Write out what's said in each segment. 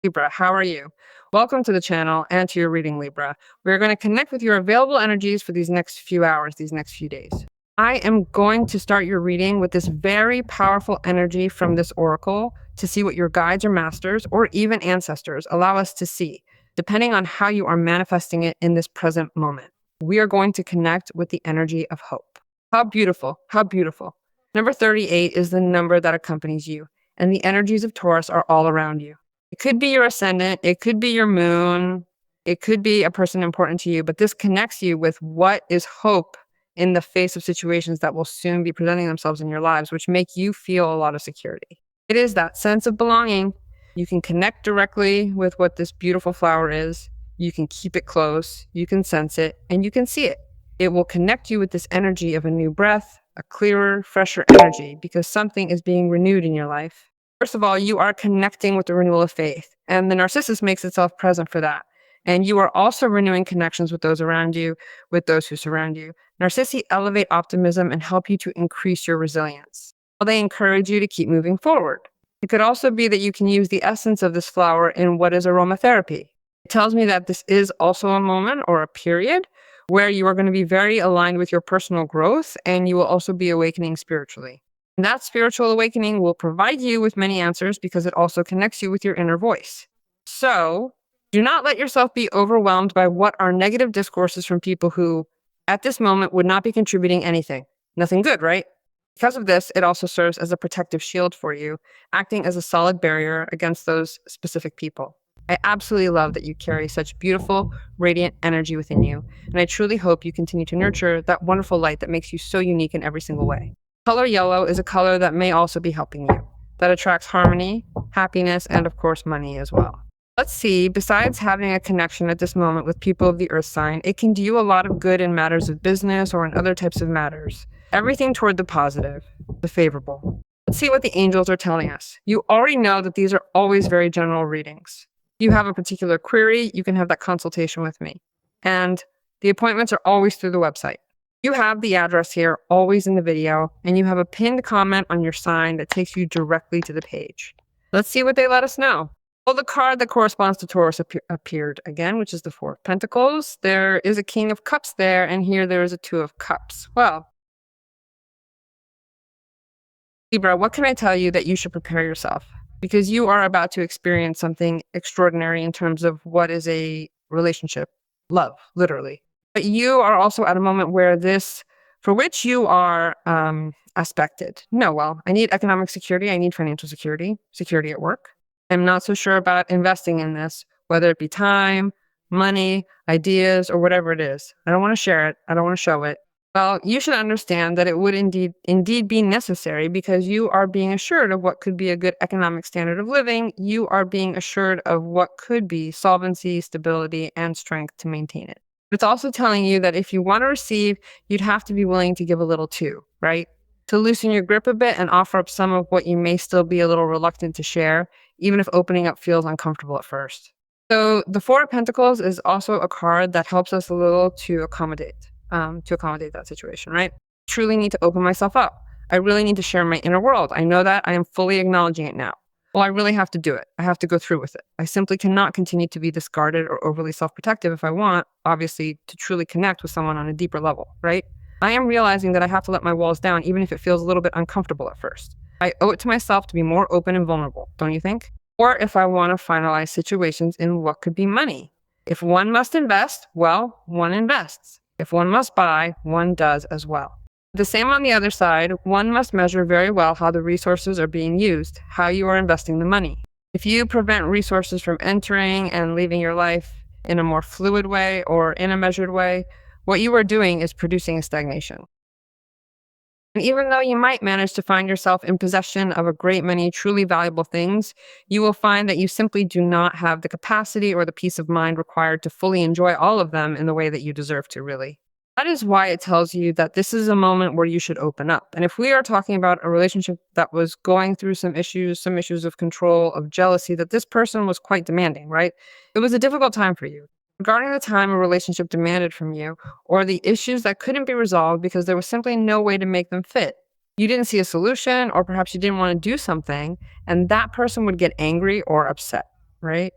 Libra, how are you? Welcome to the channel and to your reading, Libra. We're going to connect with your available energies for these next few hours, these next few days. I am going to start your reading with this very powerful energy from this oracle to see what your guides or masters or even ancestors allow us to see, depending on how you are manifesting it in this present moment. We are going to connect with the energy of hope. How beautiful, how beautiful. Number 38 is the number that accompanies you, and the energies of Taurus are all around you. It could be your ascendant, it could be your moon, it could be a person important to you, but this connects you with what is hope in the face of situations that will soon be presenting themselves in your lives, which make you feel a lot of security. It is that sense of belonging. You can connect directly with what this beautiful flower is. You can keep it close, you can sense it, and you can see it. It will connect you with this energy of a new breath, a clearer, fresher energy, because something is being renewed in your life. First of all, you are connecting with the renewal of faith, and the narcissist makes itself present for that. And you are also renewing connections with those around you, with those who surround you. Narcissi elevate optimism and help you to increase your resilience. They encourage you to keep moving forward. It could also be that you can use the essence of this flower in what is aromatherapy. It tells me that this is also a moment or a period where you are going to be very aligned with your personal growth, and you will also be awakening spiritually. And that spiritual awakening will provide you with many answers because it also connects you with your inner voice. So do not let yourself be overwhelmed by what are negative discourses from people who, at this moment, would not be contributing anything. Nothing good, right? Because of this, it also serves as a protective shield for you, acting as a solid barrier against those specific people. I absolutely love that you carry such beautiful, radiant energy within you, and I truly hope you continue to nurture that wonderful light that makes you so unique in every single way. Color yellow is a color that may also be helping you, that attracts harmony, happiness, and of course money as well. Let's see, besides having a connection at this moment with people of the earth sign, it can do you a lot of good in matters of business or in other types of matters. Everything toward the positive, the favorable. Let's see what the angels are telling us. You already know that these are always very general readings. If you have a particular query, you can have that consultation with me. And the appointments are always through the website. You have the address here, always in the video, and you have a pinned comment on your sign that takes you directly to the page. Let's see what they let us know. Well, the card that corresponds to Taurus appeared again, which is the Four of Pentacles. There is a King of Cups there, and here there is a Two of Cups. Well, Libra, what can I tell you that you should prepare yourself? Because you are about to experience something extraordinary in terms of what is a relationship, love, literally. But you are also at a moment where this, for which you are aspected. No, well, I need economic security. I need financial security, security at work. I'm not so sure about investing in this, whether it be time, money, ideas, or whatever it is. I don't want to share it. I don't want to show it. Well, you should understand that it would indeed be necessary because you are being assured of what could be a good economic standard of living. You are being assured of what could be solvency, stability, and strength to maintain it. It's also telling you that if you want to receive, you'd have to be willing to give a little too, right? To loosen your grip a bit and offer up some of what you may still be a little reluctant to share, even if opening up feels uncomfortable at first. So the Four of Pentacles is also a card that helps us a little to accommodate that situation, right? Truly need to open myself up. I really need to share my inner world. I know that. I am fully acknowledging it now. Well, I really have to do it. I have to go through with it. I simply cannot continue to be discarded or overly self-protective if I want, obviously, to truly connect with someone on a deeper level, right? I am realizing that I have to let my walls down, even if it feels a little bit uncomfortable at first. I owe it to myself to be more open and vulnerable, don't you think? Or if I want to finalize situations in what could be money. If one must invest, well, one invests. If one must buy, one does as well. The same on the other side, one must measure very well how the resources are being used, how you are investing the money. If you prevent resources from entering and leaving your life in a more fluid way or in a measured way, what you are doing is producing a stagnation. And even though you might manage to find yourself in possession of a great many truly valuable things, you will find that you simply do not have the capacity or the peace of mind required to fully enjoy all of them in the way that you deserve to, really. That is why it tells you that this is a moment where you should open up. And if we are talking about a relationship that was going through some issues of control, of jealousy, that this person was quite demanding, right? It was a difficult time for you. Regarding the time a relationship demanded from you, or the issues that couldn't be resolved because there was simply no way to make them fit. You didn't see a solution, or perhaps you didn't want to do something, and that person would get angry or upset. right?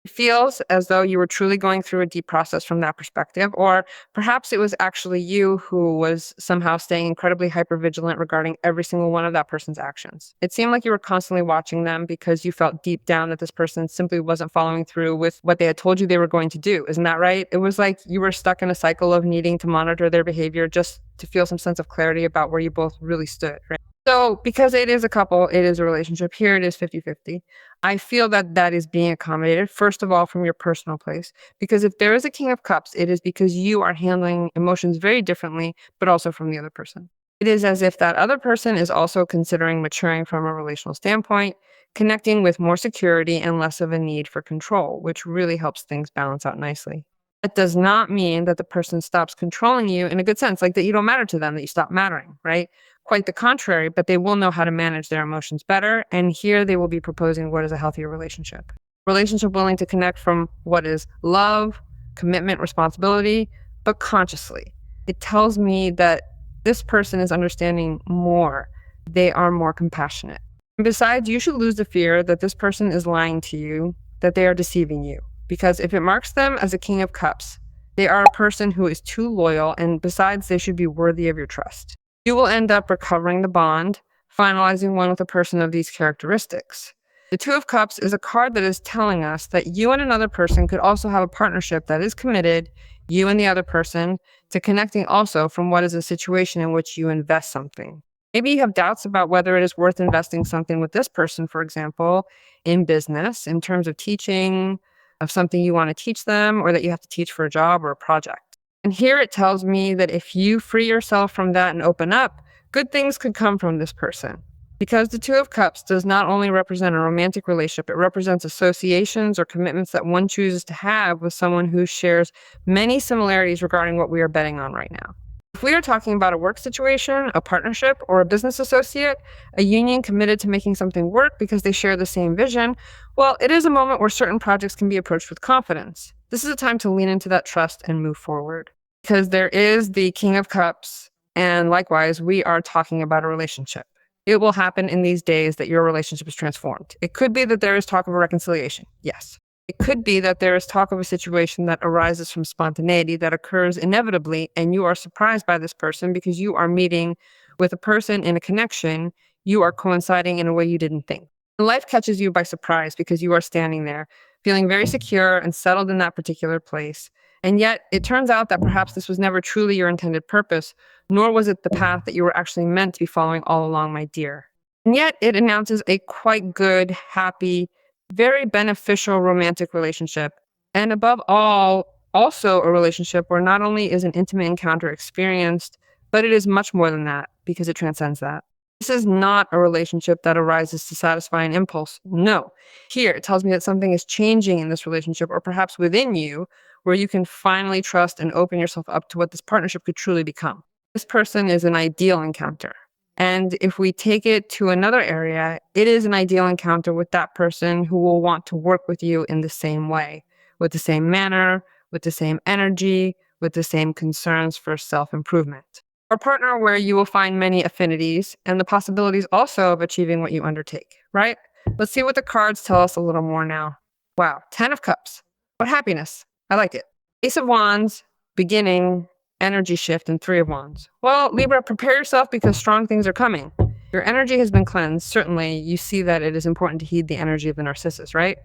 It feels as though you were truly going through a deep process from that perspective, or perhaps it was actually you who was somehow staying incredibly hypervigilant regarding every single one of that person's actions. It seemed like you were constantly watching them because you felt deep down that this person simply wasn't following through with what they had told you they were going to do. Isn't that right? It was like you were stuck in a cycle of needing to monitor their behavior just to feel some sense of clarity about where you both really stood, right? So, because it is a couple, it is a relationship, here it is 50-50. I feel that that is being accommodated, first of all, from your personal place. Because if there is a King of Cups, it is because you are handling emotions very differently, but also from the other person. It is as if that other person is also considering maturing from a relational standpoint, connecting with more security and less of a need for control, which really helps things balance out nicely. That does not mean that the person stops controlling you in a good sense, like that you don't matter to them, that you stop mattering, right? Quite the contrary, but they will know how to manage their emotions better. And here they will be proposing what is a healthier relationship. Relationship willing to connect from what is love, commitment, responsibility, but consciously. It tells me that this person is understanding more. They are more compassionate. And besides, you should lose the fear that this person is lying to you, that they are deceiving you. Because if it marks them as a King of Cups, they are a person who is too loyal, and besides, they should be worthy of your trust. You will end up recovering the bond, finalizing one with a person of these characteristics. The Two of Cups is a card that is telling us that you and another person could also have a partnership that is committed, you and the other person, to connecting also from what is a situation in which you invest something. Maybe you have doubts about whether it is worth investing something with this person, for example, in business, in terms of teaching, of something you want to teach them, or that you have to teach for a job or a project. And here it tells me that if you free yourself from that and open up, good things could come from this person. Because the Two of Cups does not only represent a romantic relationship, it represents associations or commitments that one chooses to have with someone who shares many similarities regarding what we are betting on right now. If we are talking about a work situation, a partnership, or a business associate, a union committed to making something work because they share the same vision, well, it is a moment where certain projects can be approached with confidence. This is a time to lean into that trust and move forward. Because there is the King of Cups, and likewise, we are talking about a relationship. It will happen in these days that your relationship is transformed. It could be that there is talk of a reconciliation. Yes. It could be that there is talk of a situation that arises from spontaneity that occurs inevitably, and you are surprised by this person because you are meeting with a person in a connection. You are coinciding in a way you didn't think. Life catches you by surprise because you are standing there, feeling very secure and settled in that particular place. And yet, it turns out that perhaps this was never truly your intended purpose, nor was it the path that you were actually meant to be following all along, my dear. And yet, it announces a quite good, happy, very beneficial romantic relationship. And above all, also a relationship where not only is an intimate encounter experienced, but it is much more than that because it transcends that. This is not a relationship that arises to satisfy an impulse. No. Here, it tells me that something is changing in this relationship, or perhaps within you, where you can finally trust and open yourself up to what this partnership could truly become. This person is an ideal encounter. And if we take it to another area, it is an ideal encounter with that person who will want to work with you in the same way, with the same manner, with the same energy, with the same concerns for self-improvement. A partner where you will find many affinities and the possibilities also of achieving what you undertake, right? Let's see what the cards tell us a little more now. Wow, 10 of Cups. What happiness. I like it. Ace of Wands, beginning, energy shift, and 3 of Wands. Well, Libra, prepare yourself because strong things are coming. Your energy has been cleansed. Certainly, you see that it is important to heed the energy of the Narcissus, right?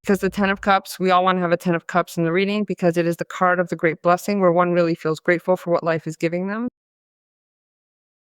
Because the 10 of Cups, we all want to have a 10 of Cups in the reading because it is the card of the great blessing where one really feels grateful for what life is giving them.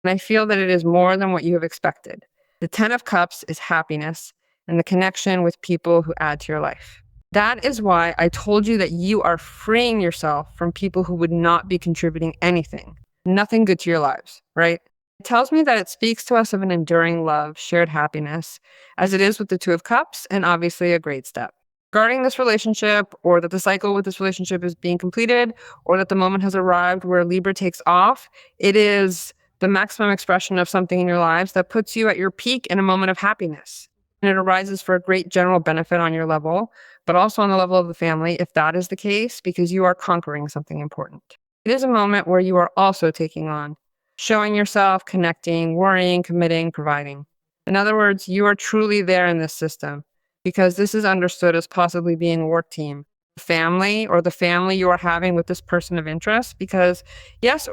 And I feel that it is more than what you have expected. The 10 of Cups is happiness and the connection with people who add to your life. That is why I told you that you are freeing yourself from people who would not be contributing anything, nothing good to your lives, right? It tells me that it speaks to us of an enduring love, shared happiness, as it is with the 2 of Cups, and obviously a great step. Regarding this relationship, or that the cycle with this relationship is being completed, or that the moment has arrived where Libra takes off, it is the maximum expression of something in your lives that puts you at your peak in a moment of happiness. And it arises for a great general benefit on your level, but also on the level of the family, if that is the case, because you are conquering something important. It is a moment where you are also taking on, showing yourself, connecting, worrying, committing, providing. In other words, you are truly there in this system because this is understood as possibly being a work team, family, or the family you are having with this person of interest, because yes,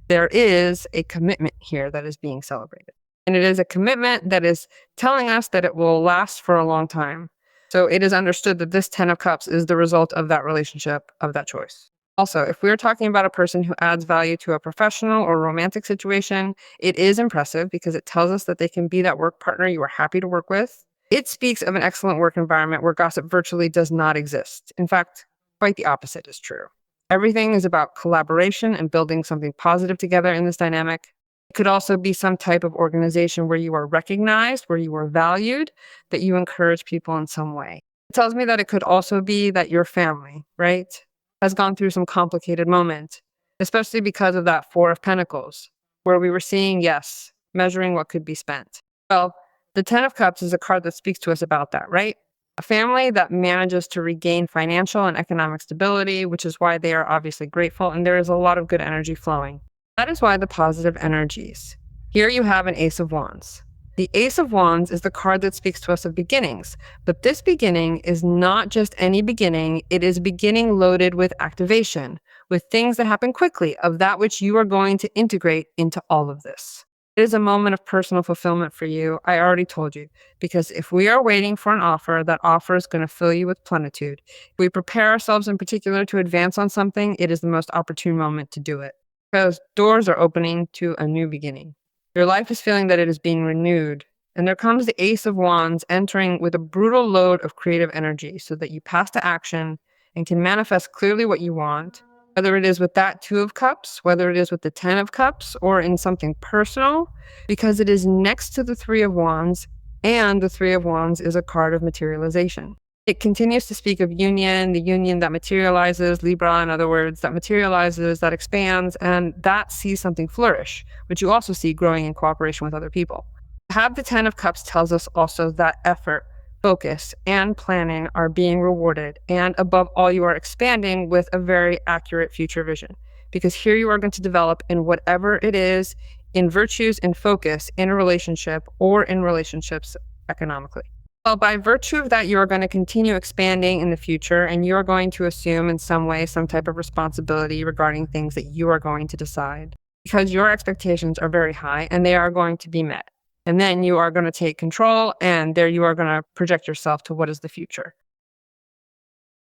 there is a commitment here that is being celebrated. And it is a commitment that is telling us that it will last for a long time. So it is understood that this 10 of Cups is the result of that relationship, of that choice. Also, if we're talking about a person who adds value to a professional or romantic situation, it is impressive because it tells us that they can be that work partner you are happy to work with. It speaks of an excellent work environment where gossip virtually does not exist. In fact, quite the opposite is true. Everything is about collaboration and building something positive together in this dynamic. It could also be some type of organization where you are recognized, where you are valued, that you encourage people in some way. It tells me that it could also be that your family, right, has gone through some complicated moment, especially because of that Four of Pentacles, where we were seeing, yes, measuring what could be spent. Well, the 10 of Cups is a card that speaks to us about that, right? A family that manages to regain financial and economic stability, which is why they are obviously grateful, and there is a lot of good energy flowing. That is why the positive energies. Here you have an Ace of Wands. The Ace of Wands is the card that speaks to us of beginnings, but this beginning is not just any beginning, it is a beginning loaded with activation, with things that happen quickly, of that which you are going to integrate into all of this. It is a moment of personal fulfillment for you, I already told you, because if we are waiting for an offer, that offer is going to fill you with plenitude. If we prepare ourselves in particular to advance on something, it is the most opportune moment to do it, because doors are opening to a new beginning. Your life is feeling that it is being renewed. And there comes the Ace of Wands entering with a brutal load of creative energy so that you pass to action and can manifest clearly what you want, whether it is with that Two of Cups, whether it is with the 10 of Cups, or in something personal, because it is next to the Three of Wands, and the Three of Wands is a card of materialization. It continues to speak of union, the union that materializes, Libra, in other words, that materializes, that expands, and that sees something flourish, which you also see growing in cooperation with other people. To have the 10 of Cups tells us also that effort, focus, and planning are being rewarded, and above all, you are expanding with a very accurate future vision, because here you are going to develop in whatever it is, in virtues and focus, in a relationship or in relationships economically. Well, by virtue of that, you are going to continue expanding in the future, and you are going to assume in some way some type of responsibility regarding things that you are going to decide, because your expectations are very high and they are going to be met. And then you are going to take control, and there you are going to project yourself to what is the future.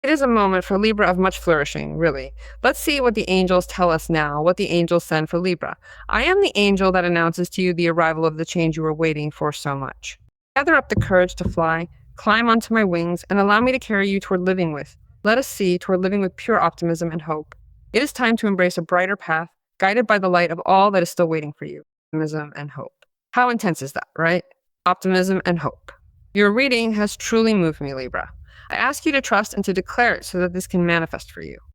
It is a moment for Libra of much flourishing, really. Let's see what the angels tell us now, what the angels send for Libra. I am the angel that announces to you the arrival of the change you were waiting for so much. Gather up the courage to fly, climb onto my wings, and allow me to carry you toward living with. Let us see toward living with pure optimism and hope. It is time to embrace a brighter path, guided by the light of all that is still waiting for you. Optimism and hope. How intense is that, right? Optimism and hope. Your reading has truly moved me, Libra. I ask you to trust and to declare it so that this can manifest for you.